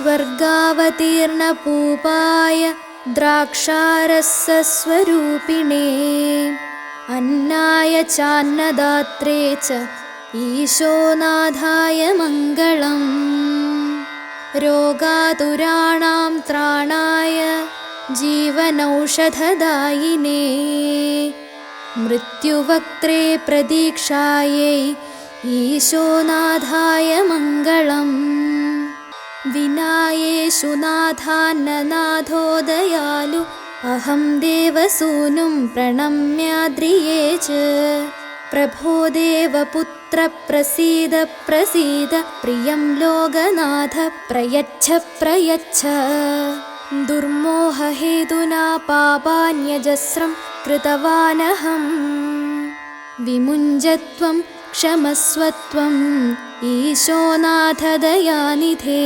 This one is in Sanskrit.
स्वर्गावतीर्णपूपाय द्राक्षारसस्वरूपिणे अन्नाय चान्नदात्रे च ईशोनाथाय मङ्गलम् रोगातुराणां त्राणाय जीवनौषधदायिने मृत्युवक्त्रे प्रतीक्षायै ईशोनाथाय मङ्गलम् विनायेषु नाथान्ननाथो दयालु अहं देवसूनुं प्रणम्याद्रिये च प्रभो देवपुत्र प्रसीद प्रसीद प्रियं लोकनाथ प्रयच्छ प्रयच्छ दुर्मोहहेतुना पापान्यजस्रं कृतवानहं विमुञ्चत्वं क्षमस्वत्वम् ईशोनाथ दयानिधे।